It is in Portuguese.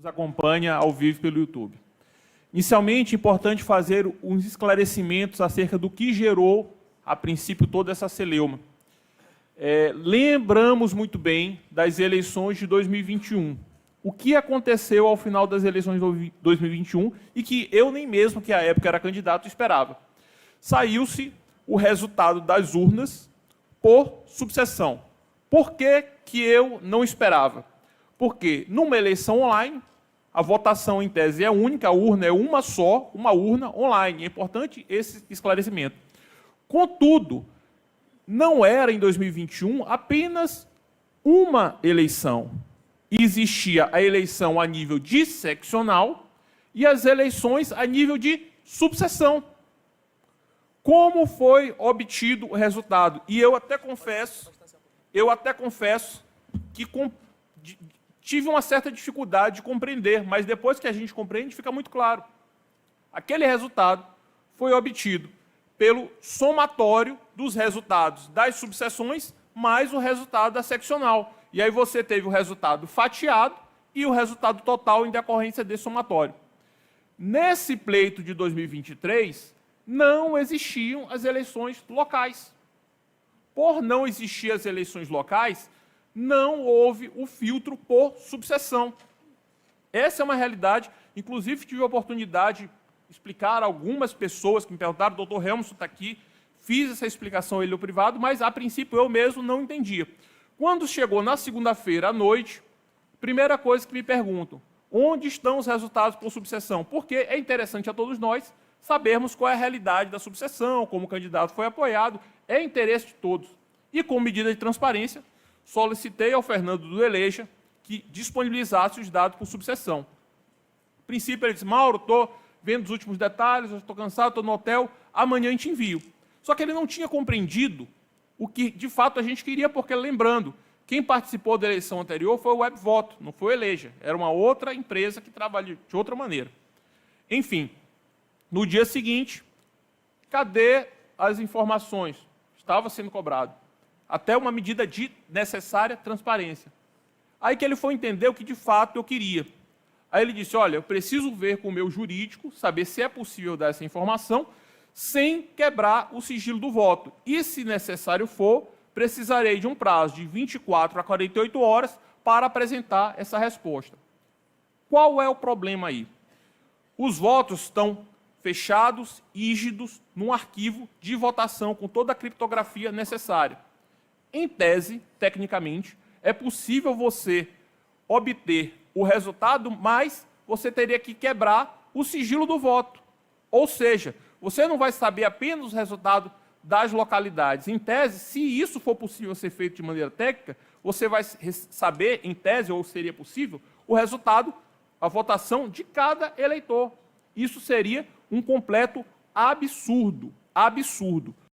nos acompanha ao vivo pelo YouTube. Inicialmente, é importante fazer uns esclarecimentos acerca do que gerou, a princípio, toda essa celeuma. Lembramos muito bem das eleições de 2021. O que aconteceu ao final das eleições de 2021 e que eu nem mesmo, que à época era candidato, esperava. Saiu-se o resultado das urnas por subseção. Por que que eu não esperava? Porque numa eleição online, a votação em tese é única, a urna é uma só, uma urna online. É importante esse esclarecimento. Contudo, não era em 2021 apenas uma eleição. Existia a eleição a nível disseccional e as eleições a nível de subseção. Como foi obtido o resultado? E eu até confesso que tive uma certa dificuldade de compreender, mas depois que a gente compreende, fica muito claro. Aquele resultado foi obtido pelo somatório dos resultados das subseções mais o resultado da seccional. E aí você teve o resultado fatiado e o resultado total em decorrência desse somatório. Nesse pleito de 2023, não existiam as eleições locais. Por não existir as eleições locais, não houve o filtro por subseção. Essa é uma realidade. Inclusive, tive a oportunidade de explicar a algumas pessoas que me perguntaram, o doutor Helmson está aqui, fiz essa explicação ele no privado, mas, a princípio, eu mesmo não entendia. Quando chegou na segunda-feira à noite, primeira coisa que me perguntam, onde estão os resultados por subseção? Porque é interessante a todos nós sabermos qual é a realidade da subseção, como o candidato foi apoiado, é interesse de todos. E, com medida de transparência, solicitei ao Fernando do Eleja que disponibilizasse os dados por subseção. A princípio, ele disse, Mauro, estou vendo os últimos detalhes, estou cansado, estou no hotel, amanhã a gente envia. Só que ele não tinha compreendido o que, de fato, a gente queria, porque, lembrando, quem participou da eleição anterior foi o WebVoto, não foi o Eleja. Era uma outra empresa que trabalha de outra maneira. Enfim, no dia seguinte, cadê as informações? Estava sendo cobrado. Até uma medida de necessária transparência. Aí que ele foi entender o que, de fato, eu queria. Aí ele disse, olha, eu preciso ver com o meu jurídico, saber se é possível dar essa informação, sem quebrar o sigilo do voto. E, se necessário for, precisarei de um prazo de 24 a 48 horas para apresentar essa resposta. Qual é o problema aí? Os votos estão fechados, rígidos, num arquivo de votação com toda a criptografia necessária. Em tese, tecnicamente, é possível você obter o resultado, mas você teria que quebrar o sigilo do voto. Ou seja, você não vai saber apenas o resultado das localidades. Em tese, se isso for possível ser feito de maneira técnica, você vai saber, em tese, ou seria possível, o resultado, a votação de cada eleitor. Isso seria um completo absurdo. Absurdo.